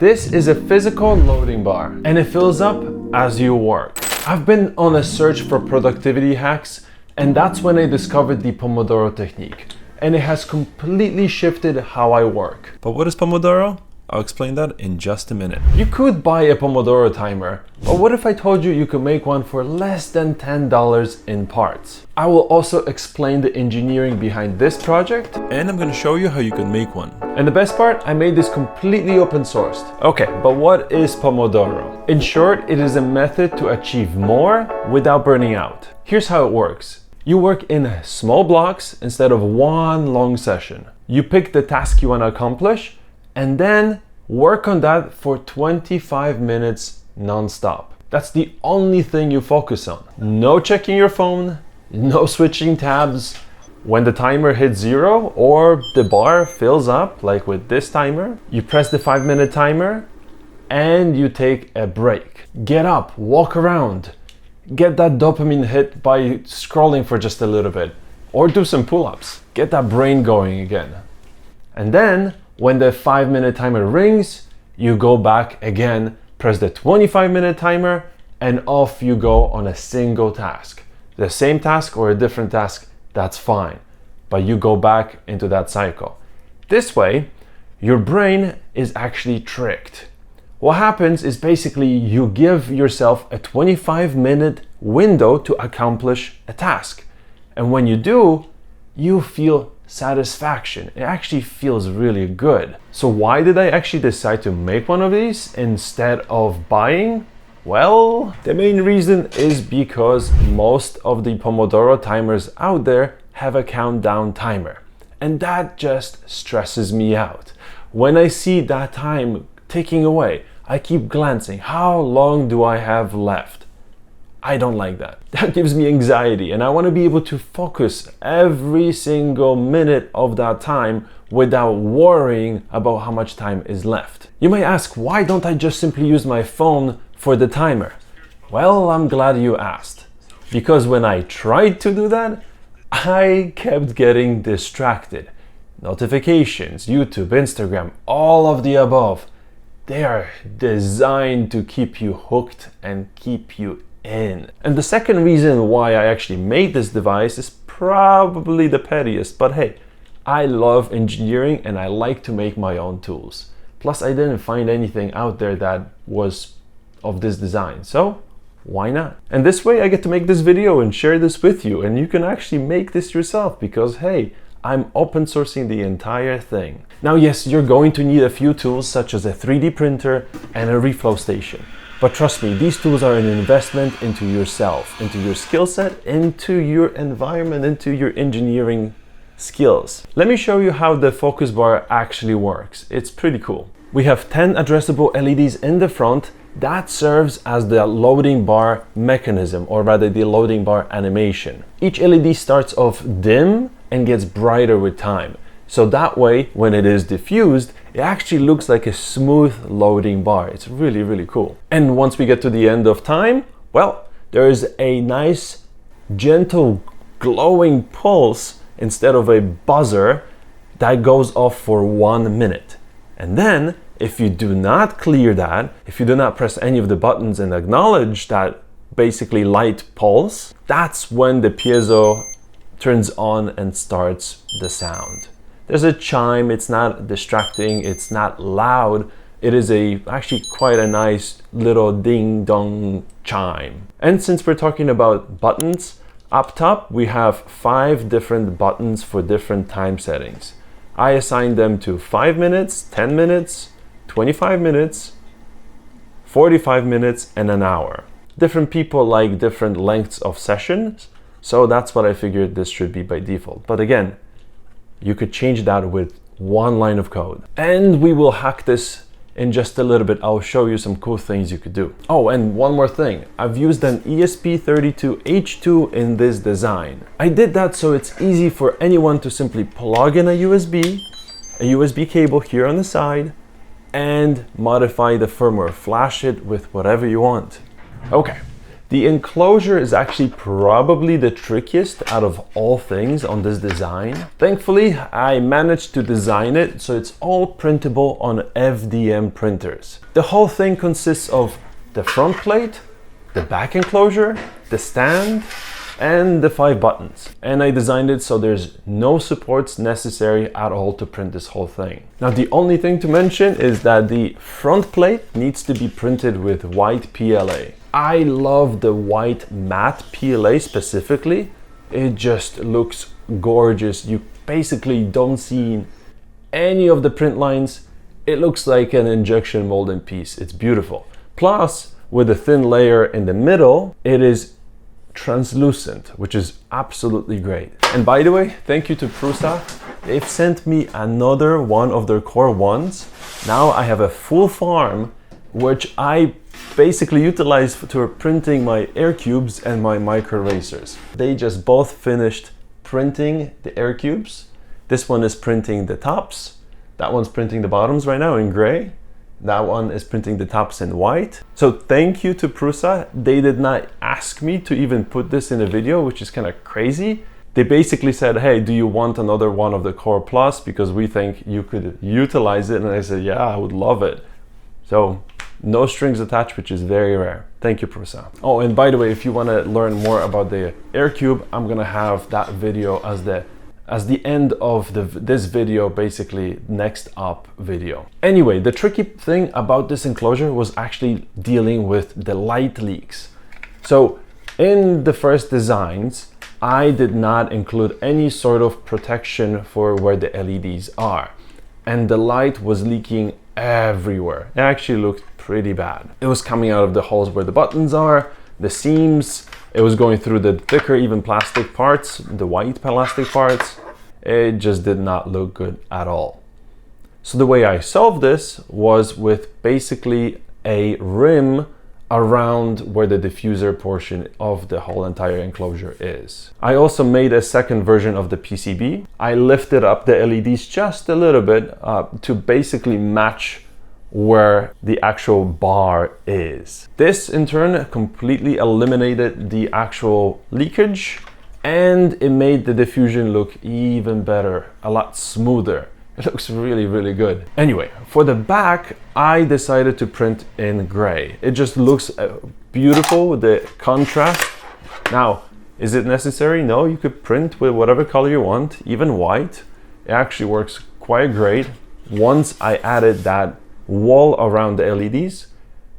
This is a physical loading bar and it fills up as you work. I've been on a search for productivity hacks, and that's when I discovered the Pomodoro technique. And it has completely shifted how I work. But what is Pomodoro? I'll explain that in just a minute. You could buy a Pomodoro timer, but what if I told you you could make one for less than $10 in parts? I will also explain the engineering behind this project. And I'm gonna show you how you can make one. And the best part, I made this completely open sourced. Okay, but what is Pomodoro? In short, it is a method to achieve more without burning out. Here's how it works. You work in small blocks instead of one long session. You pick the task you want to accomplish and then work on that for 25 minutes non-stop. That's the only thing you focus on. No checking your phone, no switching tabs. When the timer hits 0 or the bar fills up, like with this timer, you press the 5-minute timer and you take a break. Get up, walk around. Get that dopamine hit by scrolling for just a little bit, or do some pull-ups. Get that brain going again. And then when the 5-minute timer rings, you go back again, press the 25-minute timer, and off you go on a single task. The same task or a different task, that's fine, but you go back into that cycle. This way, your brain is actually tricked. What happens is basically you give yourself a 25-minute window to accomplish a task. And when you do, you feel satisfaction. It actually feels really good. So why did I actually decide to make one of these instead of buying? Well, the main reason is because most of the Pomodoro timers out there have a countdown timer. And that just stresses me out. When I see that time ticking away, I keep glancing. How long do I have left? I don't like that. That gives me anxiety, and I want to be able to focus every single minute of that time without worrying about how much time is left. You may ask, why don't I just simply use my phone for the timer? Well, I'm glad you asked. Because when I tried to do that, I kept getting distracted. Notifications, YouTube, Instagram, all of the above. They are designed to keep you hooked and keep you in. And the second reason why I actually made this device is probably the pettiest, but hey, I love engineering and I like to make my own tools. Plus, I didn't find anything out there that was of this design, so why not? And this way I get to make this video and share this with you, and you can actually make this yourself because hey, I'm open sourcing the entire thing. Now yes, you're going to need a few tools such as a 3D printer and a reflow station. But trust me, these tools are an investment into yourself, into your skill set, into your environment, into your engineering skills. Let me show you how the focus bar actually works. It's pretty cool. We have 10 addressable LEDs in the front. That serves as the loading bar mechanism, or rather the loading bar animation. Each LED starts off dim and gets brighter with time. So that way, when it is diffused, it actually looks like a smooth loading bar. It's really, really cool. And once we get to the end of time, well, there is a nice, gentle, glowing pulse instead of a buzzer that goes off for 1 minute. And then, if you do not clear that, if you do not press any of the buttons and acknowledge that basically light pulse, that's when the piezo turns on and starts the sound. There's a chime, it's not distracting, it's not loud. It is actually quite a nice little ding dong chime. And since we're talking about buttons, up top we have 5 different buttons for different time settings. I assigned them to 5 minutes, 10 minutes, 25 minutes, 45 minutes, and an hour. Different people like different lengths of sessions, so that's what I figured this should be by default. But again, you could change that with 1 line of code. And we will hack this in just a little bit. I'll show you some cool things you could do. Oh, and one more thing. I've used an ESP32H2 in this design. I did that so it's easy for anyone to simply plug in a USB cable here on the side, and modify the firmware. Flash it with whatever you want. Okay, The enclosure is actually probably the trickiest out of all things on this design. Thankfully, I managed to design it so it's all printable on FDM printers. The whole thing consists of the front plate, the back enclosure, the stand, and the 5 buttons. And I designed it so there's no supports necessary at all to print this whole thing. Now, the only thing to mention is that the front plate needs to be printed with white PLA. I love the white matte PLA specifically. It just looks gorgeous. You basically don't see any of the print lines. It looks like an injection molding piece. It's beautiful. Plus, with a thin layer in the middle, it is translucent, which is absolutely great. And by the way, thank you to Prusa. They've sent me another one of their core ones. Now I have a full farm, which I basically utilize for printing my air cubes and my micro erasers. They just both finished printing the air cubes. This one is printing the tops. That one's printing the bottoms right now in gray. That one is printing the tops in white. So thank you to Prusa. They did not ask me to even put this in a video, which is kind of crazy. They basically said, hey, do you want another one of the Core Plus? Because we think you could utilize it. And I said, yeah, I would love it. So no strings attached, which is very rare. Thank you, Prusa. Oh, and by the way, if you want to learn more about the Air Cube, I'm gonna have that video as the end of this video, basically next up video. Anyway, the tricky thing about this enclosure was actually dealing with the light leaks. So in the first designs, I did not include any sort of protection for where the LEDs are. And the light was leaking everywhere. It actually looked pretty bad. It was coming out of the holes where the buttons are, the seams. It was going through the thicker, even plastic parts, the white plastic parts. It just did not look good at all. So the way I solved this was with basically a rim around where the diffuser portion of the whole entire enclosure is. I also made a second version of the PCB. I lifted up the LEDs just a little bit to basically match where the actual bar is. This in turn completely eliminated the actual leakage, and it made the diffusion look even better, a lot smoother. It looks really, really good. Anyway, for the back, I decided to print in gray. It just looks beautiful with the contrast. Now, is it necessary? No, you could print with whatever color you want, even white. It actually works quite great. Once I added that wall around the LEDs,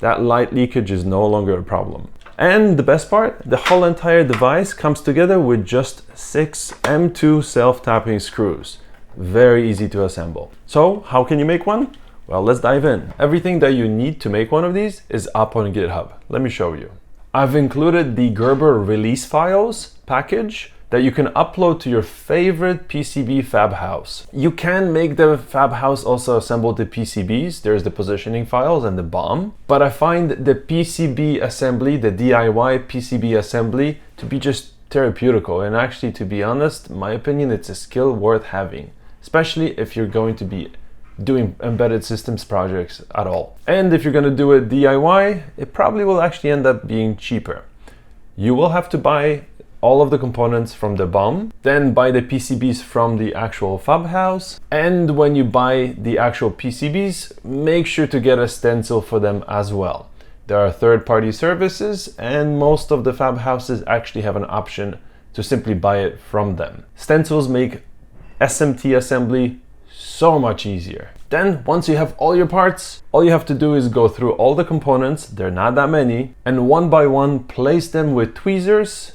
that light leakage is no longer a problem. And the best part, the whole entire device comes together with just 6 M2 self-tapping screws. Very easy to assemble. So how can you make one? Well, let's dive in. Everything that you need to make one of these is up on GitHub. Let me show you. I've included the Gerber release files package that you can upload to your favorite PCB fab house. You can make the fab house also assemble the PCBs. There's the positioning files and the BOM. But I find the PCB assembly, the DIY PCB assembly, to be just therapeutical. And actually, to be honest, my opinion, it's a skill worth having, especially if you're going to be doing embedded systems projects at all. And if you're gonna do it DIY, it probably will actually end up being cheaper. You will have to buy all of the components from the BOM, then buy the PCBs from the actual fab house. And when you buy the actual PCBs, make sure to get a stencil for them as well. There are third-party services, and most of the fab houses actually have an option to simply buy it from them. Stencils make SMT assembly so much easier. Then once you have all your parts, all you have to do is go through all the components, they're not that many, and one by one place them with tweezers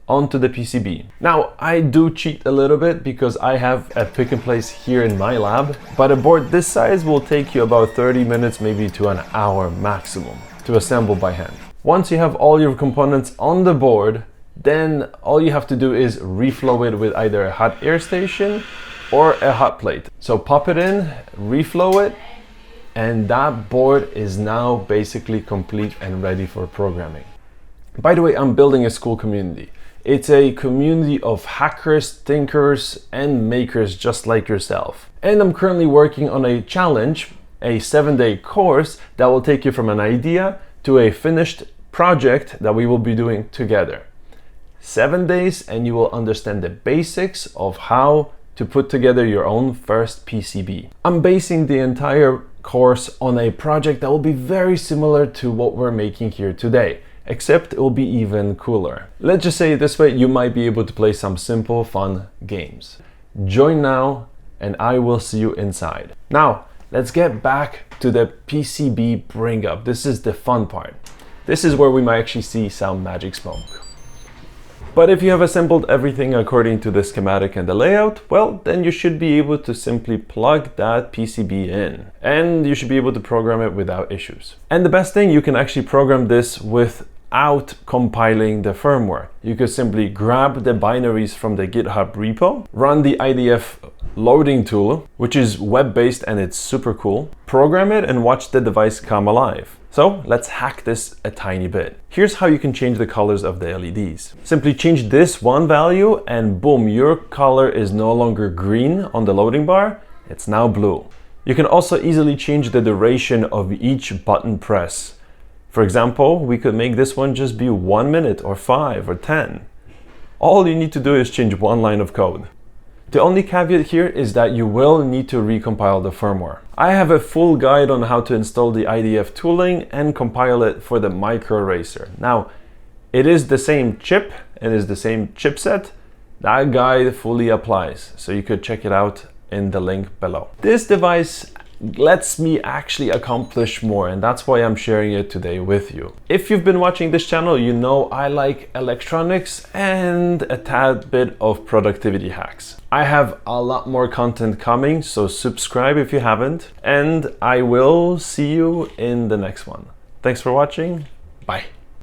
onto the PCB. Now, I do cheat a little bit because I have a pick and place here in my lab, but a board this size will take you about 30 minutes, maybe to an hour maximum to assemble by hand. Once you have all your components on the board, then all you have to do is reflow it with either a hot air station or a hot plate. So pop it in, reflow it, and that board is now basically complete and ready for programming. By the way, I'm building a school community. It's a community of hackers, thinkers, and makers just like yourself. And I'm currently working on a challenge, a 7-day course that will take you from an idea to a finished project that we will be doing together. 7 days and you will understand the basics of how to put together your own first PCB. I'm basing the entire course on a project that will be very similar to what we're making here today, except it will be even cooler. Let's just say it this way, you might be able to play some simple, fun games. Join now and I will see you inside. Now, let's get back to the PCB bring up. This is the fun part. This is where we might actually see some magic smoke. But if you have assembled everything according to the schematic and the layout, well, then you should be able to simply plug that PCB in. And you should be able to program it without issues. And the best thing, you can actually program this without compiling the firmware. You could simply grab the binaries from the GitHub repo, run the IDF loading tool, which is web-based and it's super cool, program it and watch the device come alive. So let's hack this a tiny bit. Here's how you can change the colors of the LEDs. Simply change this one value and boom, your color is no longer green on the loading bar, it's now blue. You can also easily change the duration of each button press. For example, we could make this one just be 1 minute or 5 or 10. All you need to do is change one line of code. The only caveat here is that you will need to recompile the firmware. I have a full guide on how to install the IDF tooling and compile it for the micro eraser. Now, it is the same chip, it is the same chipset. That guide fully applies, so you could check it out in the link below. This device lets me actually accomplish more, and that's why I'm sharing it today with you. If you've been watching this channel, you know I like electronics and a tad bit of productivity hacks. I have a lot more content coming, so subscribe if you haven't, and I will see you in the next one. Thanks for watching. Bye.